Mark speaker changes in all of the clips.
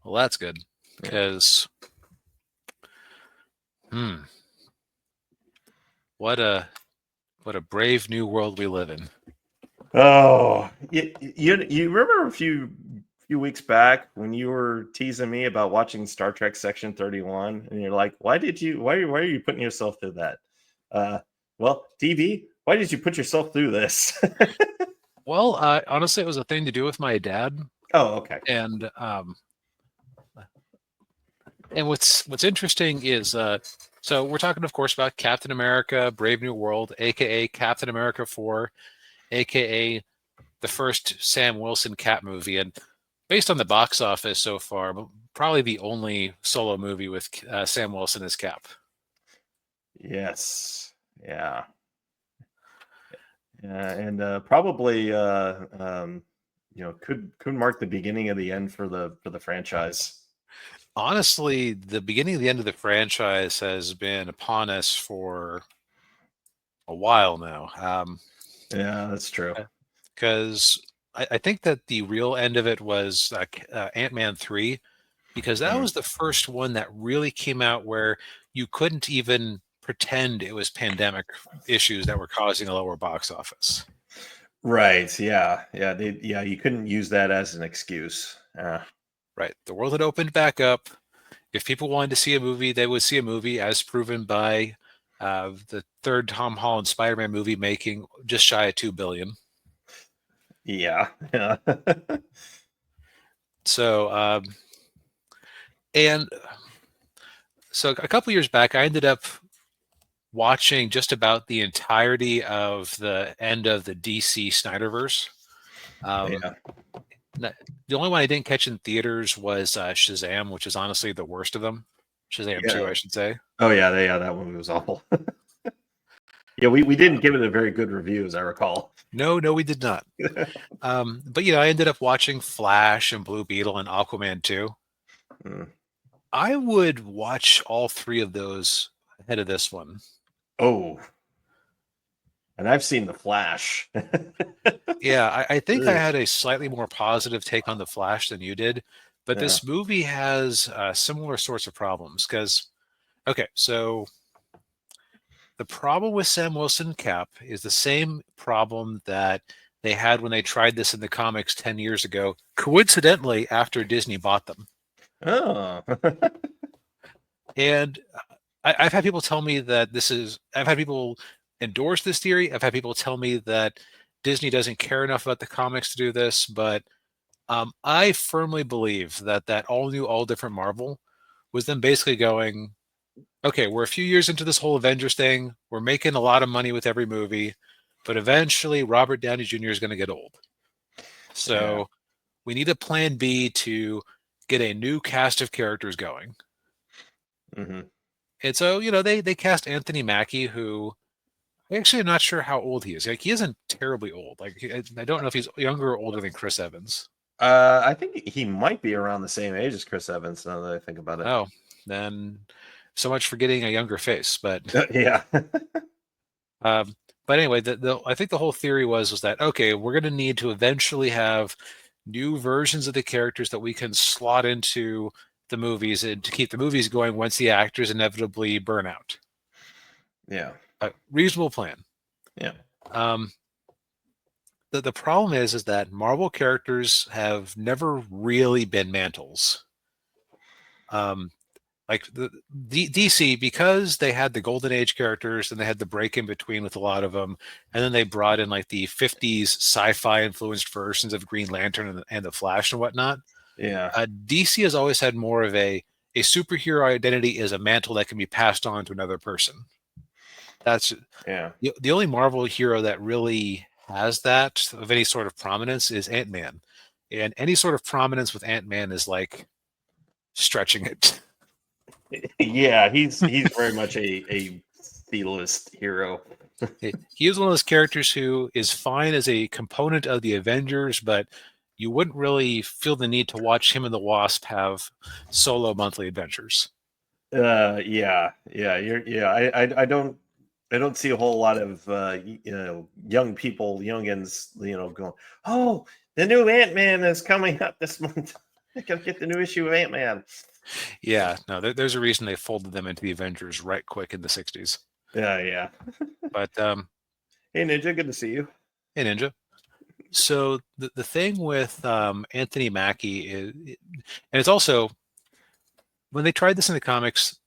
Speaker 1: Well, that's good
Speaker 2: Yeah.
Speaker 1: because, hmm, what a brave new world we live in.
Speaker 2: Oh, you remember a few weeks back when you were teasing me about watching Star Trek Section 31, and you're like, why are you putting yourself through that? Uh, well, TV, why did you put yourself through this?
Speaker 1: Well, honestly, it was a thing to do with my dad,
Speaker 2: Oh, okay.
Speaker 1: and what's interesting is so we're talking, of course, about Captain America: Brave New World, aka Captain America 4, aka the first Sam Wilson Cap movie, and based on the box office so far, probably the only solo movie with Sam Wilson as Cap.
Speaker 2: Yes. Yeah. Yeah, and probably could mark the beginning of the end for the franchise.
Speaker 1: Honestly, the beginning of the end of the franchise has been upon us for a while now.
Speaker 2: Yeah, that's true.
Speaker 1: Because I think that the real end of it was Ant-Man 3, because that
Speaker 2: Mhm.
Speaker 1: was the first one that really came out where you couldn't even pretend it was pandemic issues that were causing a lower box office.
Speaker 2: Right. Yeah. Yeah. You couldn't use that as an excuse.
Speaker 1: Right. The world had opened back up. If people wanted to see a movie, they would see a movie, as proven by the third Tom Holland Spider-Man movie making just shy of 2 billion.
Speaker 2: Yeah. Yeah.
Speaker 1: So, and so a couple years back, I ended up watching just about the entirety of the end of the DC Snyderverse. Um,
Speaker 2: Yeah.
Speaker 1: the only one I didn't catch in theaters was Shazam, which is honestly the worst of them. Shazam 2,
Speaker 2: Yeah.
Speaker 1: I should say.
Speaker 2: Oh yeah. Yeah. That one was awful. Yeah. We didn't give it a very good review, as I recall.
Speaker 1: No, no, we did not. But I ended up watching Flash and Blue Beetle and Aquaman 2.
Speaker 2: Mm.
Speaker 1: I would watch all three of those ahead of this one.
Speaker 2: Oh, and I've seen the Flash.
Speaker 1: Yeah, I think I
Speaker 2: Ugh.
Speaker 1: had a slightly more positive take on the Flash than you did, but
Speaker 2: Yeah.
Speaker 1: this movie has similar sorts of problems. Because, okay, so the problem with Sam Wilson Cap is the same problem that they had when they tried this in the comics 10 years ago, coincidentally, after Disney bought them.
Speaker 2: Oh.
Speaker 1: And I've had people tell me that I've had people endorse this theory. I've had people tell me that Disney doesn't care enough about the comics to do this, but I firmly believe that all new, all different Marvel was them basically going, okay, we're a few years into this whole Avengers thing. We're making a lot of money with every movie, but eventually Robert Downey Jr. is going to get old.
Speaker 2: Yeah.
Speaker 1: So we need a plan B to get a new cast of characters going.
Speaker 2: Hmm.
Speaker 1: And so, they cast Anthony Mackie, who I actually am not sure how old he is. Like, he isn't terribly old. Like, I don't know if he's younger or older than Chris Evans.
Speaker 2: I think he might be around the same age as Chris Evans. Now that I think about it.
Speaker 1: Oh, then so much for getting a younger face. But
Speaker 2: Yeah.
Speaker 1: um, anyway, I think the whole theory was that okay, we're going to need to eventually have new versions of the characters that we can slot into the movies and to keep the movies going once the actors inevitably burn out.
Speaker 2: Yeah.
Speaker 1: A reasonable plan.
Speaker 2: Yeah.
Speaker 1: Um, the problem is that Marvel characters have never really been mantles. Um, like the DC, because they had the Golden Age characters and they had the break in between with a lot of them, and then they brought in like the '50s sci-fi influenced versions of Green Lantern and the Flash and whatnot.
Speaker 2: Yeah.
Speaker 1: DC has always had more of a superhero identity as a mantle that can be passed on to another person. That's
Speaker 2: Yeah.
Speaker 1: the only Marvel hero that really has that of any sort of prominence is Ant-Man. And any sort of prominence with Ant-Man is like stretching it.
Speaker 2: Yeah. He's very much a C-list hero.
Speaker 1: He is one of those characters who is fine as a component of the Avengers, but you wouldn't really feel the need to watch him and the Wasp have solo monthly adventures.
Speaker 2: Yeah. Yeah. Yeah. I don't see a whole lot of young people, youngins, going, oh, the new Ant-Man is coming out this month. I gotta get the new issue of Ant-Man.
Speaker 1: Yeah, no, there's a reason they folded them into the Avengers right quick in the 60s.
Speaker 2: Yeah.
Speaker 1: But
Speaker 2: Hey, Ninja, good to see you.
Speaker 1: hey, Ninja. So the thing with Anthony Mackie is, and it's also when they tried this in the comics,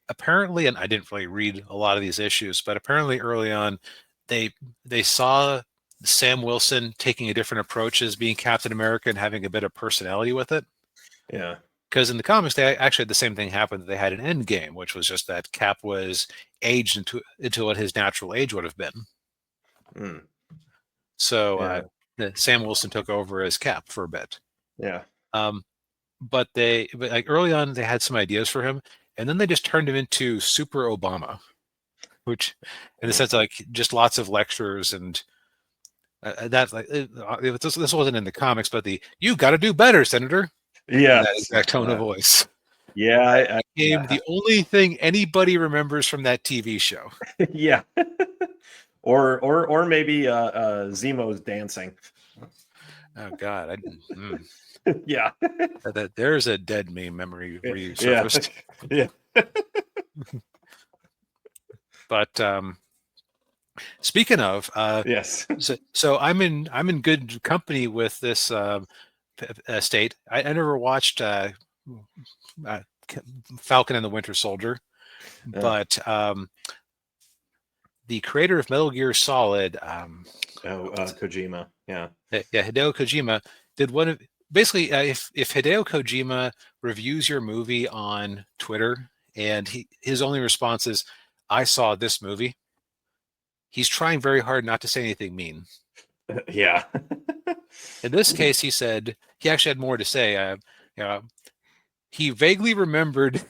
Speaker 1: apparently, and I didn't really read a lot of these issues, but apparently early on, they they saw Sam Wilson taking a different approach as being Captain America and having a bit of personality with it.
Speaker 2: Yeah.
Speaker 1: Because in the comics, they actually had the same thing happen that they had in Endgame, which was just that Cap was aged into what his natural age would have been.
Speaker 2: Mm.
Speaker 1: So
Speaker 2: Yeah.
Speaker 1: Sam Wilson took over as Cap for a bit.
Speaker 2: Yeah.
Speaker 1: But like early on, they had some ideas for him, and then they just turned him into Super Obama, which, in the sense, like just lots of lectures and that like this wasn't in the comics, but you got to do better, Senator.
Speaker 2: Yeah.
Speaker 1: That exact tone of voice.
Speaker 2: Yeah.
Speaker 1: That became the only thing anybody remembers from that TV show.
Speaker 2: Yeah. or maybe Zemo's dancing.
Speaker 1: Oh God,
Speaker 2: Yeah.
Speaker 1: there's a dead meme memory resurfaced.
Speaker 2: Yeah.
Speaker 1: But speaking of,
Speaker 2: Yes.
Speaker 1: so I'm in good company with this state. I never watched Falcon and the Winter Soldier, but the creator of Metal Gear Solid,
Speaker 2: Kojima, yeah,
Speaker 1: Hideo Kojima did one of basically if Hideo Kojima reviews your movie on Twitter and his only response is, "I saw this movie," he's trying very hard not to say anything mean.
Speaker 2: Yeah.
Speaker 1: In this case, he said he actually had more to say. He vaguely remembered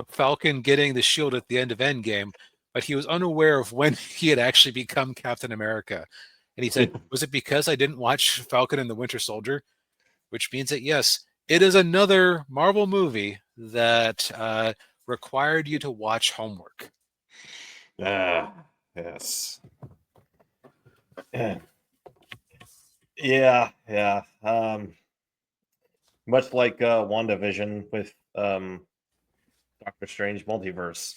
Speaker 1: Falcon getting the shield at the end of Endgame, but he was unaware of when he had actually become Captain America. And he said, was it because I didn't watch Falcon and the Winter Soldier? Which means that, yes, it is another Marvel movie that required you to watch homework.
Speaker 2: Yes. Yeah. Much like WandaVision with Doctor Strange Multiverse.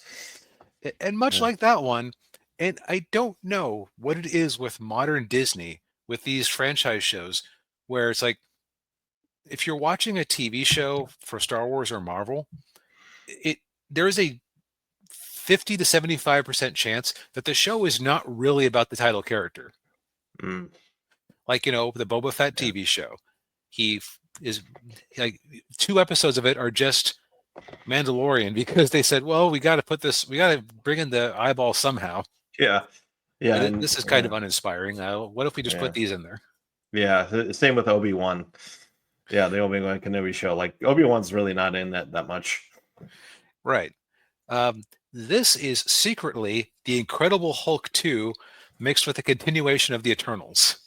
Speaker 1: And much like that one, and I don't know what it is with modern Disney, with these franchise shows, where it's like, if you're watching a TV show for Star Wars or Marvel, there is a 50 to 75% chance that the show is not really about the title character. Like, the Boba Fett TV show. He is like 2 episodes of it are just Mandalorian because they said, well, we got to bring in the eyeball somehow.
Speaker 2: Yeah.
Speaker 1: And this is kind of uninspiring. What if we just put these in there?
Speaker 2: Yeah. Same with Obi-Wan. Yeah. The Obi-Wan Kenobi show. Like Obi-Wan's really not in that much.
Speaker 1: Right. This is secretly the Incredible Hulk 2 mixed with a continuation of the Eternals.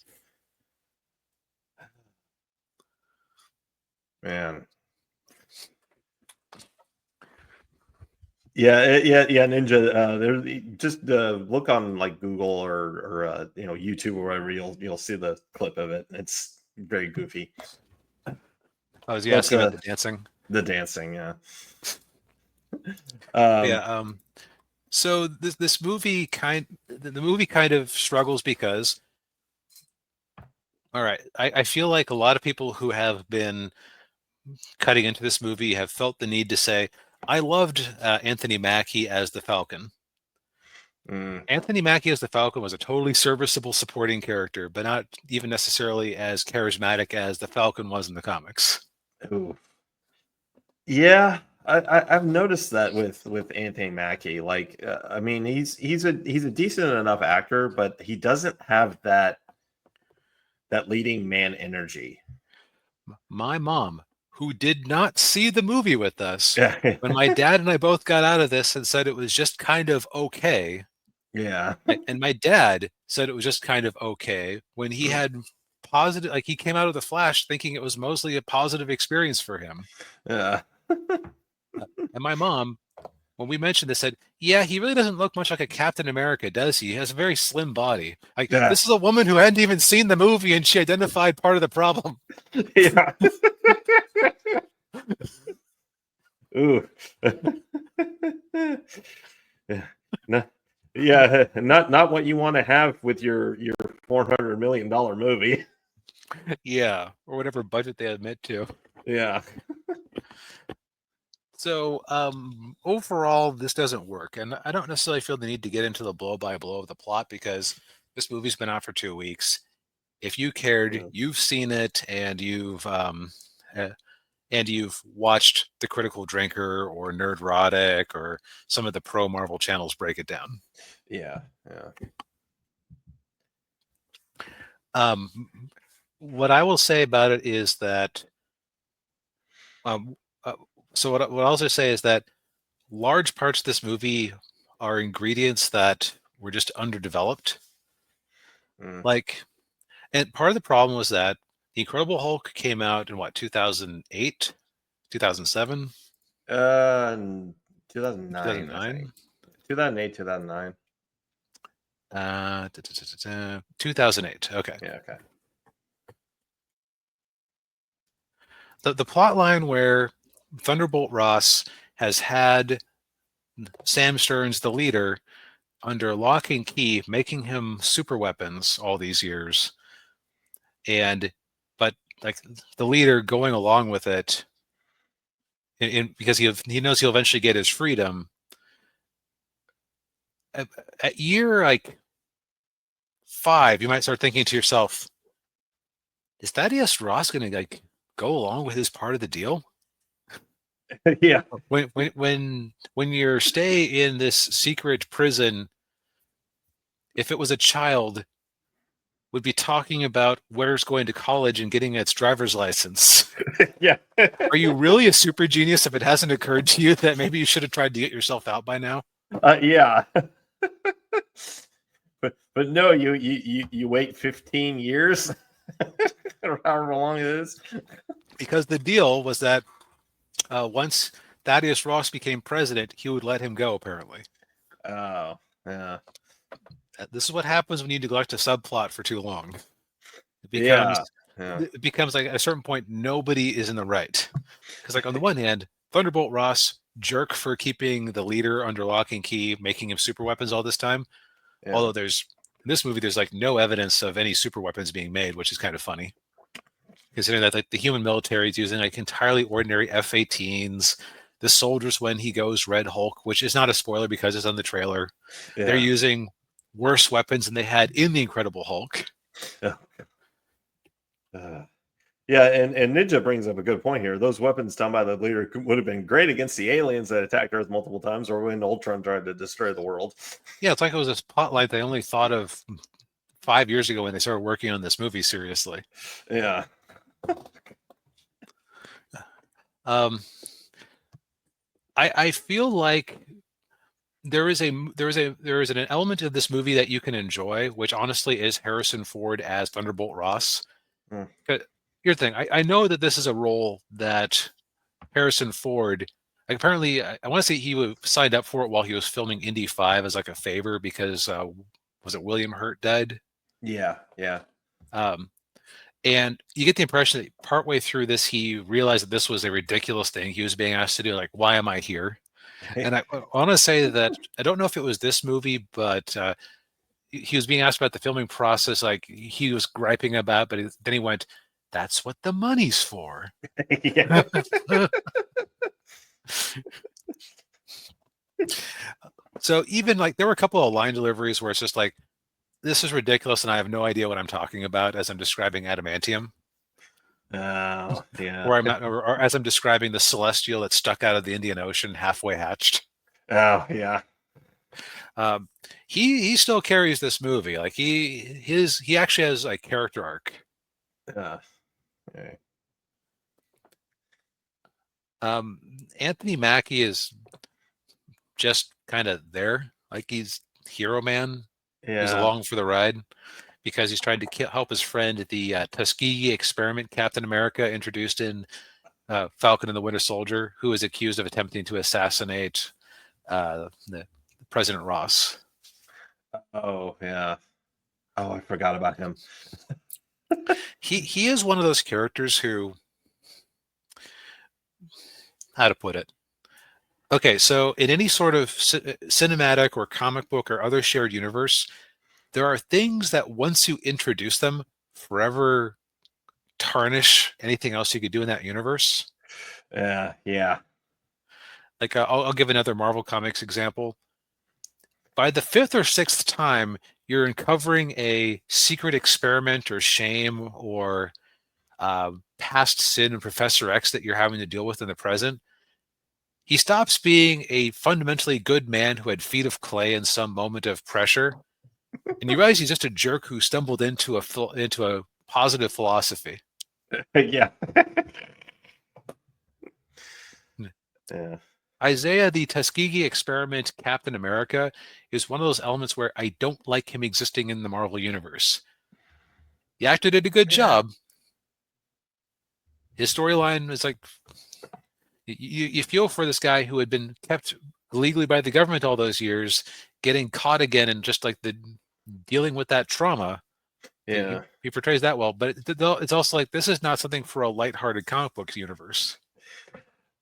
Speaker 2: Man. Yeah, Ninja. There's just look on like Google or YouTube or whatever. You'll see the clip of it. It's very goofy.
Speaker 1: I was asking about the dancing.
Speaker 2: The dancing, yeah.
Speaker 1: So this movie the movie kind of struggles because, all right, I feel like a lot of people who have been cutting into this movie have felt the need to say, I loved Anthony Mackie as the Falcon. Anthony Mackie as the Falcon was a totally serviceable supporting character, but not even necessarily as charismatic as the Falcon was in the comics.
Speaker 2: Ooh. Yeah, I've noticed that with Anthony Mackie. Like, I mean, he's a decent enough actor, but he doesn't have that leading man energy.
Speaker 1: My mom, who did not see the movie with us, when my dad and I both got out of this and said it was just kind of okay.
Speaker 2: Yeah.
Speaker 1: And my dad said it was just kind of okay when he had positive, like he came out of the Flash thinking it was mostly a positive experience for him.
Speaker 2: Yeah.
Speaker 1: And my mom, when we mentioned this, said, yeah, he really doesn't look much like a Captain America, does he? He has a very slim body. Like, this is a woman who hadn't even seen the movie and she identified part of the problem.
Speaker 2: Yeah. Ooh. No, yeah, not what you want to have with your $400 million movie.
Speaker 1: Yeah, or whatever budget they admit to.
Speaker 2: Yeah.
Speaker 1: So overall, this doesn't work, and I don't necessarily feel the need to get into the blow by blow of the plot because this movie's been out for 2 weeks. If you cared,
Speaker 2: Mm.
Speaker 1: you've seen it, uh, and you've watched The Critical Drinker or Nerdrotic or some of the pro Marvel channels break it down.
Speaker 2: Yeah. Yeah.
Speaker 1: Um, what I will say about it is that, um, uh, so what I'll also say is that large parts of this movie are ingredients that were just underdeveloped.
Speaker 2: Mm.
Speaker 1: Like, and part of the problem was that The Incredible Hulk came out in what, 2008, 2007,
Speaker 2: In 2009, I think.
Speaker 1: 2009,
Speaker 2: 2008, 2009.
Speaker 1: 2008. Okay.
Speaker 2: Yeah. Okay.
Speaker 1: The plot line where Thunderbolt Ross has had Sam Stearns, the leader, under lock and key, making him super weapons all these years, and but like the leader going along with it, because he knows he'll eventually get his freedom. At year like 5, you might start thinking to yourself, "Is Thaddeus Ross going to like go along with his part of the deal?"
Speaker 2: Yeah.
Speaker 1: When your stay in this secret prison, if it was a child, would be talking about where it's going to college and getting its driver's license.
Speaker 2: Yeah.
Speaker 1: Are you really a super genius if it hasn't occurred to you that maybe you should have tried to get yourself out by now?
Speaker 2: Yeah. But no, you wait 15 years, or however long it is.
Speaker 1: Because the deal was that once Thaddeus Ross became president, he would let him go, apparently.
Speaker 2: Oh, yeah.
Speaker 1: This is what happens when you neglect a subplot for too long. It
Speaker 2: Yeah.
Speaker 1: becomes
Speaker 2: Yeah.
Speaker 1: it becomes like at a certain point, nobody is in the right. Because like on the one hand, Thunderbolt Ross, jerk for keeping the leader under lock and key, making him super weapons all this time.
Speaker 2: Yeah.
Speaker 1: Although there's in this movie, there's like no evidence of any super weapons being made, which is kind of funny. Considering that like the human military is using like entirely ordinary F-18s. The soldiers, when he goes Red Hulk, which is not a spoiler because it's on the trailer, they're
Speaker 2: Yeah.
Speaker 1: using worse weapons than they had in the Incredible Hulk.
Speaker 2: Yeah. Yeah, and Ninja brings up a good point here. Those weapons done by the leader would have been great against the aliens that attacked Earth multiple times, or when Ultron tried to destroy the world.
Speaker 1: Yeah, it's like it was a spotlight they only thought of 5 years ago when they started working on this movie seriously.
Speaker 2: Yeah.
Speaker 1: Um, I feel like there is an element of this movie that you can enjoy, which honestly is Harrison Ford as Thunderbolt Ross.
Speaker 2: Mm.
Speaker 1: Here's the thing: I know that this is a role that Harrison Ford, like apparently, I want to say he signed up for it while he was filming Indy 5 as like a favor because was it William Hurt died?
Speaker 2: Yeah. Yeah.
Speaker 1: Um, and you get the impression that partway through this, he realized that this was a ridiculous thing he was being asked to do. Like, why am I here? And I want to say that I don't know if it was this movie, but he was being asked about the filming process. Like he was griping about, but then he went, "That's what the money's for."
Speaker 2: Yeah.
Speaker 1: So even like there were a couple of line deliveries where it's just like, "This is ridiculous," and I have no idea what I'm talking about as I'm describing adamantium,
Speaker 2: Oh, yeah.
Speaker 1: or or as I'm describing the celestial that's stuck out of the Indian Ocean, halfway hatched.
Speaker 2: Oh, yeah.
Speaker 1: Um, he still carries this movie. Like he actually has a character arc.
Speaker 2: Yeah. Yeah.
Speaker 1: Um, Anthony Mackie is just kind of there. Like he's hero man. He's
Speaker 2: Yeah.
Speaker 1: along for the ride because he's trying to help his friend, the Tuskegee experiment Captain America introduced in Falcon and the Winter Soldier, who is accused of attempting to assassinate the President Ross.
Speaker 2: Oh, yeah. Oh, I forgot about him.
Speaker 1: He is one of those characters who how to put it. Okay, so in any sort of cinematic or comic book or other shared universe, there are things that once you introduce them, forever tarnish anything else you could do in that universe.
Speaker 2: Yeah.
Speaker 1: Like I'll give another Marvel Comics example. By the fifth or sixth time you're uncovering a secret experiment or shame or past sin in Professor X that you're having to deal with in the present, he stops being a fundamentally good man who had feet of clay in some moment of pressure, and you realize he's just a jerk who stumbled into a positive philosophy.
Speaker 2: Yeah. Yeah.
Speaker 1: Isaiah the Tuskegee Experiment Captain America is one of those elements where I don't like him existing in the Marvel Universe. The actor did a good
Speaker 2: Yeah.
Speaker 1: job. His storyline is like you feel for this guy who had been kept legally by the government all those years, getting caught again and just like the dealing with that trauma.
Speaker 2: Yeah.
Speaker 1: He portrays that well, but it's also like this is not something for a lighthearted comic book universe.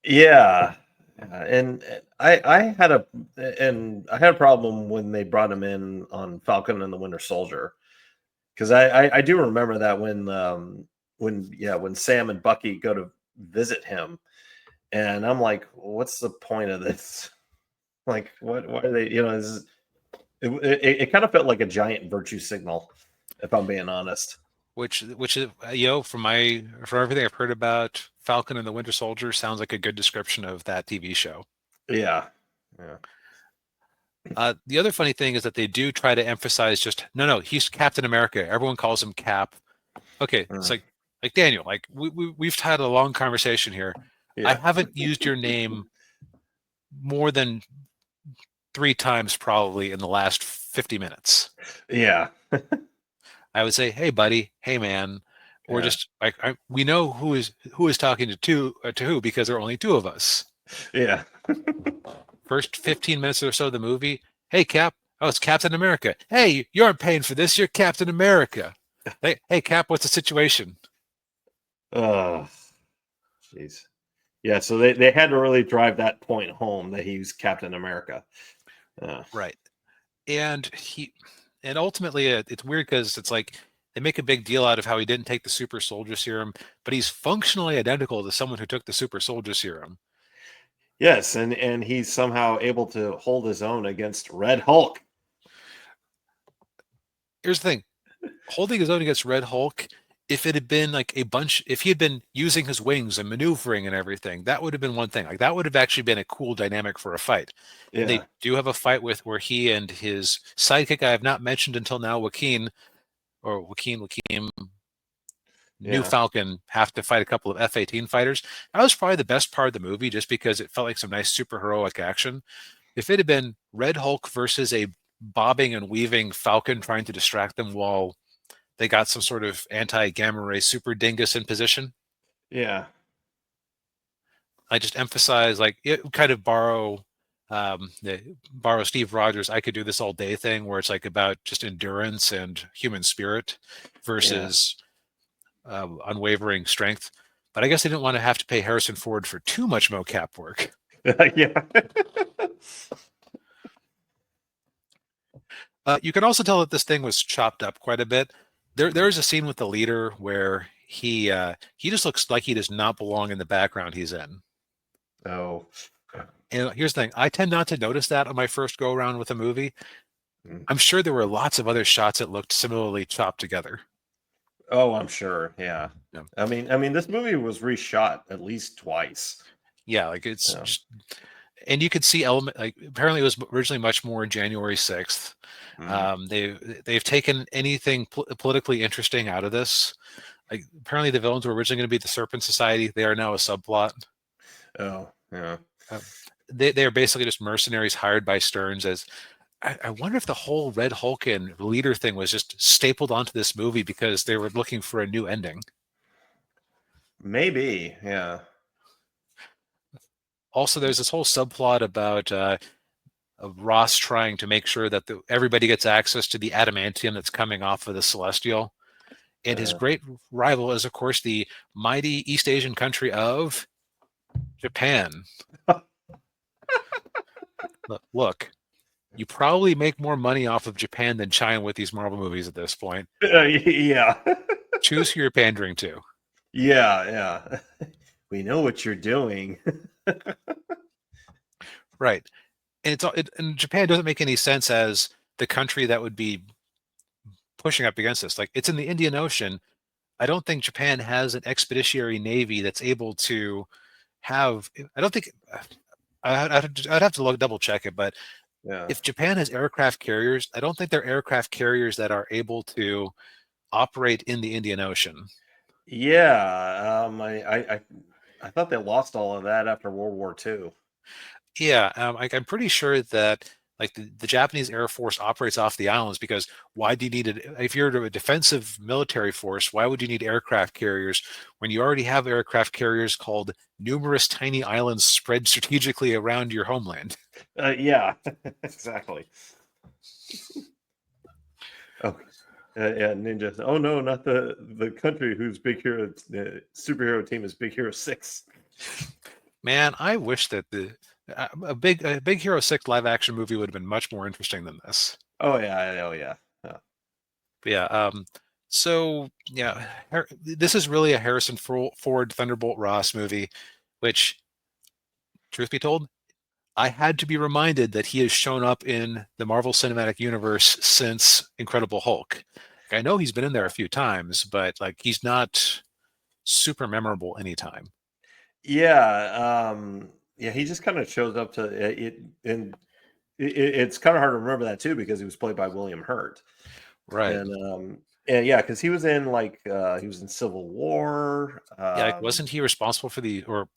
Speaker 2: Yeah. And I had a problem when they brought him in on Falcon and the Winter Soldier, because I do remember that when Sam and Bucky go to visit him, and I'm like, what's the point of this? Like, why are they? It kind of felt like a giant virtue signal, if I'm being honest.
Speaker 1: Which is from everything I've heard about Falcon and the Winter Soldier sounds like a good description of that TV show.
Speaker 2: Yeah. Yeah.
Speaker 1: The other funny thing is that they do try to emphasize just no, he's Captain America. Everyone calls him Cap. Okay, it's
Speaker 2: Mm.
Speaker 1: like Daniel, like we've had a long conversation here. I
Speaker 2: Yeah.
Speaker 1: haven't used your name more than 3 times probably in the last 50 minutes.
Speaker 2: Yeah.
Speaker 1: I would say, "Hey, buddy. Hey, man." Or
Speaker 2: Yeah.
Speaker 1: just like we know who is talking to who because there are only two of us.
Speaker 2: Yeah.
Speaker 1: First 15 minutes or so of the movie, hey, Cap. Oh, it's Captain America. Hey, you aren't paying for this. You're Captain America. Hey, Cap, what's the situation?
Speaker 2: Oh, jeez. Yeah, so they had to really drive that point home that he's Captain America.
Speaker 1: Right. And and ultimately, it's weird because it's like they make a big deal out of how he didn't take the super soldier serum, but he's functionally identical to someone who took the super soldier serum.
Speaker 2: Yes, and he's somehow able to hold his own against Red Hulk.
Speaker 1: Here's the thing: holding his own against Red Hulk, if it had been like if he had been using his wings and maneuvering and everything, that would have been one thing. Like that would have actually been a cool dynamic for a fight. And
Speaker 2: Yeah,
Speaker 1: they do have a fight with where he and his sidekick I have not mentioned until now, Joaquin, New
Speaker 2: yeah,
Speaker 1: Falcon, have to fight a couple of F-18 fighters. That was probably the best part of the movie, just because it felt like some nice superheroic action. If it had been Red Hulk versus a bobbing and weaving Falcon trying to distract them while they got some sort of anti-gamma ray super dingus in position.
Speaker 2: yeah,
Speaker 1: I just emphasize like it kind of borrow Steve Rogers. I could do this all day thing where it's like about just endurance and human spirit
Speaker 2: yeah,
Speaker 1: versus unwavering strength. But I guess they didn't want to have to pay Harrison Ford for too much mocap work.
Speaker 2: yeah,
Speaker 1: You can also tell that this thing was chopped up quite a bit. There is a scene with the leader where he just looks like he does not belong in the background he's in.
Speaker 2: oh,
Speaker 1: And here's the thing: I tend not to notice that on my first go around with a movie.
Speaker 2: mm.
Speaker 1: I'm sure there were lots of other shots that looked similarly chopped together.
Speaker 2: Oh, I'm sure. Yeah,
Speaker 1: Yeah,
Speaker 2: I mean, this movie was reshot at least twice.
Speaker 1: yeah, like it's
Speaker 2: Yeah.
Speaker 1: just, and you could see element like apparently it was originally much more January 6th.
Speaker 2: Mm.
Speaker 1: They've taken anything politically interesting out of this. Like apparently the villains were originally going to be the Serpent Society. They are now a subplot.
Speaker 2: Oh, yeah,
Speaker 1: Uh, they are basically just mercenaries hired by Stearns as. I wonder if the whole Red Hulk and leader thing was just stapled onto this movie because they were looking for a new ending.
Speaker 2: maybe. Yeah,
Speaker 1: Also, there's this whole subplot about of Ross trying to make sure that everybody gets access to the adamantium that's coming off of the Celestial. And his
Speaker 2: uh,
Speaker 1: great rival is, of course, the mighty East Asian country of Japan. Look, you probably make more money off of Japan than China with these Marvel movies at this point.
Speaker 2: Yeah.
Speaker 1: Choose who you're pandering to.
Speaker 2: Yeah, yeah. We know what you're doing.
Speaker 1: Right. And and Japan doesn't make any sense as the country that would be pushing up against this. Like, it's in the Indian Ocean. I don't think Japan has an expeditionary navy that's able to have. I don't think. I'd have to look double check it, but
Speaker 2: Yeah.
Speaker 1: if Japan has aircraft carriers, I don't think they're aircraft carriers that are able to operate in the Indian Ocean.
Speaker 2: Yeah. I thought they lost all of that after World War II.
Speaker 1: Yeah, I'm pretty sure that like the Japanese Air Force operates off the islands because why do you need it? If you're a defensive military force, why would you need aircraft carriers when you already have aircraft carriers called numerous tiny islands spread strategically around your homeland?
Speaker 2: Yeah, exactly. Oh, yeah, ninjas. Oh no, not the country whose big hero superhero team is Big Hero 6.
Speaker 1: Man, I wish that the a Big Hero 6 live action movie would have been much more interesting than this.
Speaker 2: Oh yeah, oh yeah.
Speaker 1: But yeah, so yeah, this is really a Harrison Ford Thunderbolt Ross movie, which, truth be told, I had to be reminded that he has shown up in the Marvel Cinematic Universe since Incredible Hulk. Like, I know he's been in there a few times, but like he's not super memorable anytime.
Speaker 2: Yeah, yeah, he just kind of shows up to it, and it's kind of hard to remember that too because he was played by William Hurt,
Speaker 1: Right.
Speaker 2: and yeah, because he was in he was in Civil War.
Speaker 1: Yeah, like wasn't he responsible for the or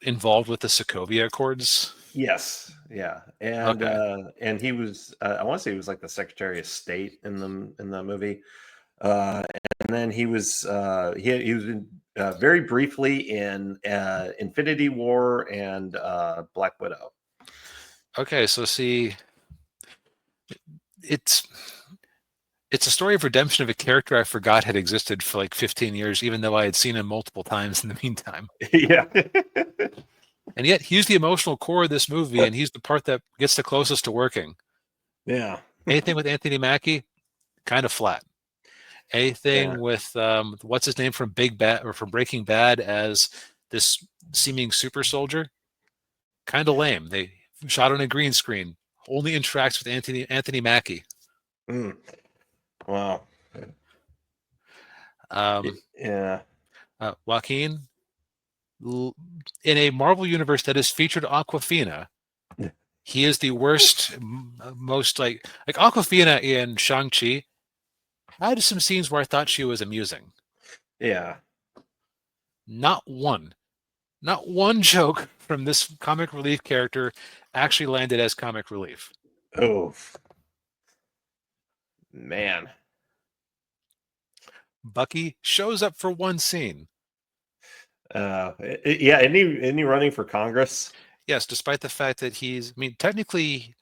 Speaker 1: involved with the Sokovia Accords?
Speaker 2: Yes, yeah,
Speaker 1: Okay.
Speaker 2: and he was I want to say he was like the Secretary of State in the movie, uh, and then he was in, very briefly in Infinity War and Black Widow.
Speaker 1: Okay, so see, it's it's a story of redemption of a character I forgot had existed for like 15 years, even though I had seen him multiple times in the meantime.
Speaker 2: Yeah,
Speaker 1: And yet he's the emotional core of this movie, and he's the part that gets the closest to working.
Speaker 2: yeah,
Speaker 1: Anything with Anthony Mackie, kind of flat.
Speaker 2: yeah.
Speaker 1: Anything with what's his name from Big Bad or from Breaking Bad as this seeming super soldier, kind of lame. They shot on a green screen. Only interacts with Anthony Mackie.
Speaker 2: Mm, wow.
Speaker 1: Um,
Speaker 2: Yeah.
Speaker 1: Joaquin, in a Marvel universe that has featured Aquafina, he is the worst, most like Aquafina in Shang-Chi had some scenes where I thought she was amusing.
Speaker 2: Yeah.
Speaker 1: Not one, not one joke from this comic relief character actually landed as comic relief.
Speaker 2: Oh man.
Speaker 1: Bucky shows up for one scene.
Speaker 2: Yeah. Any running for Congress?
Speaker 1: Yes, despite the fact that I mean, technically,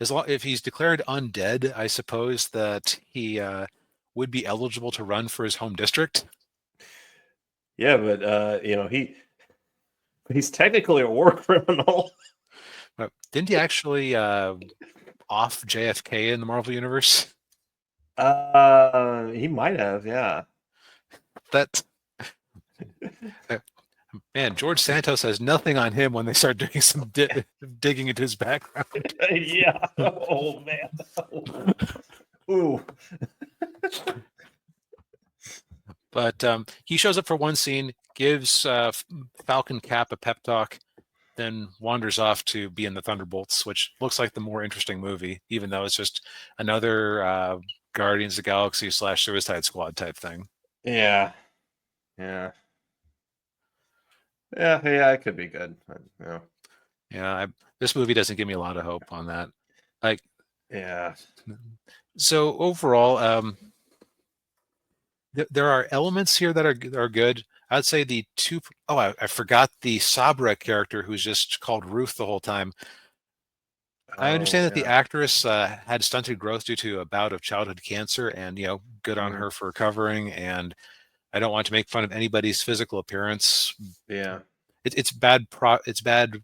Speaker 1: if he's declared undead, I suppose that he would be eligible to run for his home district.
Speaker 2: Yeah, but he's technically a war criminal.
Speaker 1: But didn't he actually off JFK in the Marvel universe?
Speaker 2: He might have, yeah.
Speaker 1: That man, George Santos has nothing on him when they start doing some digging into his background.
Speaker 2: Yeah. Oh man. Ooh.
Speaker 1: But he shows up for one scene, gives Falcon Cap a pep talk, then wanders off to be in the Thunderbolts, which looks like the more interesting movie, even though it's just another Guardians of the Galaxy / Suicide Squad type thing.
Speaker 2: Yeah. Yeah. Yeah, yeah, it could be good. Yeah.
Speaker 1: Yeah, this movie doesn't give me a lot of hope on that. Like,
Speaker 2: Yeah.
Speaker 1: so overall, there are elements here that are good. I'd say the two oh I forgot the Sabra character who's just called Ruth the whole time. I
Speaker 2: Oh,
Speaker 1: understand that the
Speaker 2: yeah.
Speaker 1: actress had stunted growth due to a bout of childhood cancer, and good on
Speaker 2: Mm,
Speaker 1: her for recovering. And I don't want to make fun of anybody's physical appearance,
Speaker 2: yeah.
Speaker 1: it's it's bad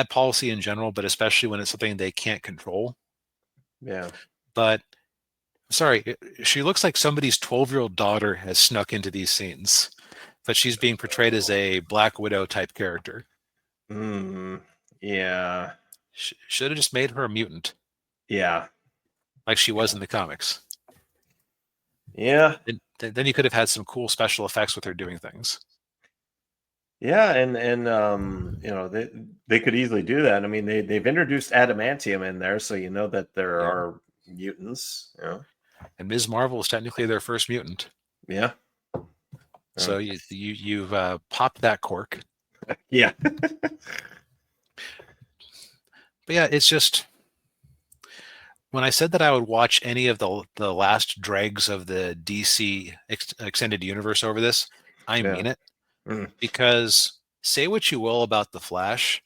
Speaker 1: policy in general, but especially when it's something they can't control.
Speaker 2: Yeah.
Speaker 1: But sorry, she looks like somebody's 12-year-old daughter has snuck into these scenes, but she's being portrayed as a Black Widow type character.
Speaker 2: Yeah.
Speaker 1: Should have just made her a mutant,
Speaker 2: Yeah.
Speaker 1: like she was
Speaker 2: Yeah.
Speaker 1: in the comics.
Speaker 2: Yeah.
Speaker 1: Then you could have had some cool special effects with her doing things.
Speaker 2: Yeah, and they could easily do that. I mean, they've introduced adamantium in there, so you know that there
Speaker 1: Yeah.
Speaker 2: are mutants.
Speaker 1: And Ms. Marvel is technically their first mutant.
Speaker 2: Yeah.
Speaker 1: So you've popped that cork.
Speaker 2: Yeah.
Speaker 1: But yeah, it's just when I said that I would watch any of the last dregs of the DC extended universe over this, I
Speaker 2: Yeah.
Speaker 1: mean it.
Speaker 2: Mm.
Speaker 1: Because say what you will about the Flash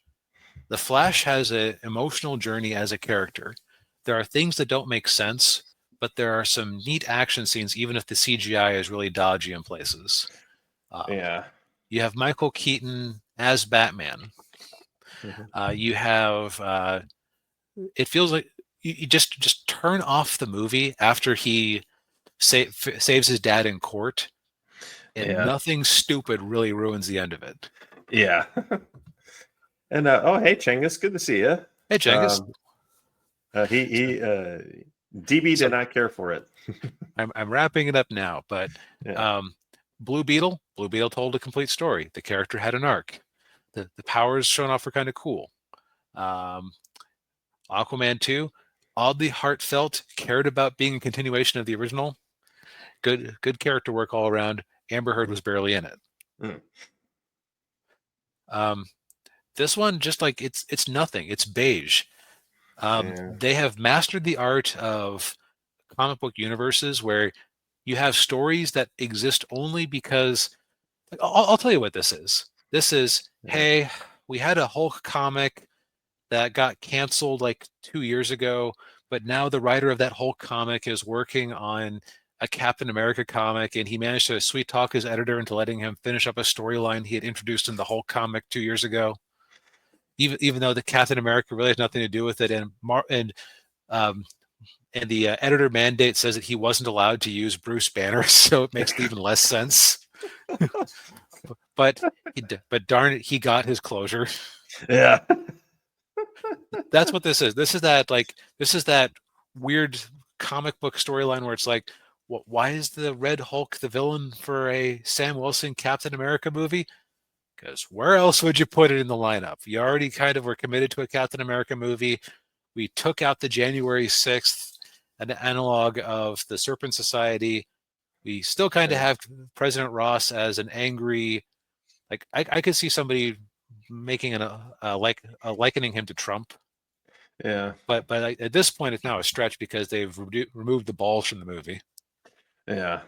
Speaker 1: has an emotional journey as a character. There are things that don't make sense, but there are some neat action scenes, even if the CGI is really dodgy in places.
Speaker 2: Yeah.
Speaker 1: You have Michael Keaton as Batman.
Speaker 2: Mhm.
Speaker 1: You have it feels like you just turn off the movie after he saves his dad in court, and
Speaker 2: Yeah.
Speaker 1: nothing stupid really ruins the end of it.
Speaker 2: Yeah. And oh, hey, Chengus, good to see you.
Speaker 1: Hey, Cengiz.
Speaker 2: Um, DB did
Speaker 1: So
Speaker 2: not care for it.
Speaker 1: I'm wrapping it up now, but
Speaker 2: Yeah.
Speaker 1: um, Blue Beetle told a complete story. The character had an arc. The powers shown off were kind of cool. Um, Aquaman 2, oddly heartfelt, cared about being a continuation of the original. Good character work all around. Amber Heard
Speaker 2: Mm.
Speaker 1: was barely in it.
Speaker 2: Mm.
Speaker 1: Um, this one just like it's nothing. It's beige.
Speaker 2: Yeah.
Speaker 1: They have mastered the art of comic book universes where you have stories that exist only because like, I'll tell you what this is. This is,
Speaker 2: Yeah.
Speaker 1: hey, we had a Hulk comic that got canceled like 2 years ago, but now the writer of that Hulk comic is working on a Captain America comic, and he managed to sweet talk his editor into letting him finish up a storyline he had introduced in the Hulk comic 2 years ago. Even though the Captain America really has nothing to do with it, um, and the editor mandate says that he wasn't allowed to use Bruce Banner, so it makes even less sense. But but darn it, he got his closure.
Speaker 2: Yeah.
Speaker 1: That's what this is. This is that weird comic book storyline where it's like, why is the Red Hulk the villain for a Sam Wilson Captain America movie? Because where else would you put it in the lineup? You already kind of were committed to a Captain America movie. We took out the January 6th, an analog of the Serpent Society. We still kind of
Speaker 2: Yeah.
Speaker 1: have President Ross as an angry, like I could see somebody making likening him to Trump,
Speaker 2: Yeah.
Speaker 1: but at this point it's now a stretch because they've removed the balls from the movie.
Speaker 2: Yeah.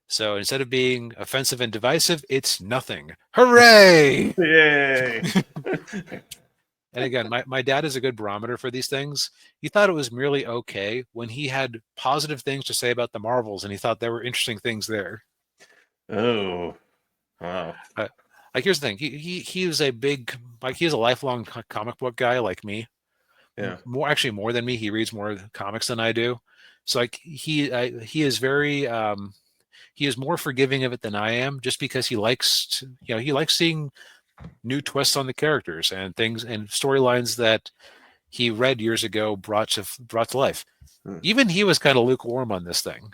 Speaker 1: So instead of being offensive and divisive, it's nothing. Hooray!
Speaker 2: Yay.
Speaker 1: And again, my dad is a good barometer for these things. He thought it was merely okay when he had positive things to say about the Marvels, and he thought there were interesting things there.
Speaker 2: Oh. Wow.
Speaker 1: Like here's the thing, he was a big he's a lifelong comic book guy like me.
Speaker 2: Yeah.
Speaker 1: More than me. He reads more comics than I do. So like he is very he is more forgiving of it than I am, just because he likes he likes seeing new twists on the characters and things and storylines that he read years ago brought to life.
Speaker 2: Hmm.
Speaker 1: Even he was kind of lukewarm on this thing.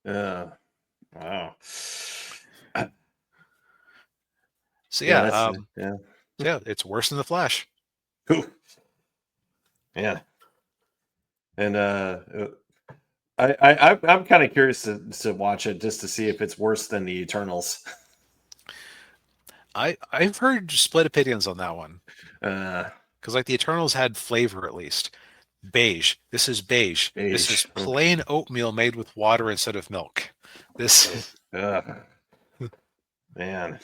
Speaker 2: Wow.
Speaker 1: So
Speaker 2: Yeah,
Speaker 1: yeah,
Speaker 2: that's yeah.
Speaker 1: it's worse than the Flash.
Speaker 2: Whew. Yeah. And I'm kind of curious to watch it just to see if it's worse than the Eternals.
Speaker 1: I've heard split opinions on that one
Speaker 2: Uh,
Speaker 1: because like the Eternals had flavor at least. Beige. This is beige. This is
Speaker 2: Beige.
Speaker 1: plain oatmeal made with water instead of milk. This
Speaker 2: Uh, man.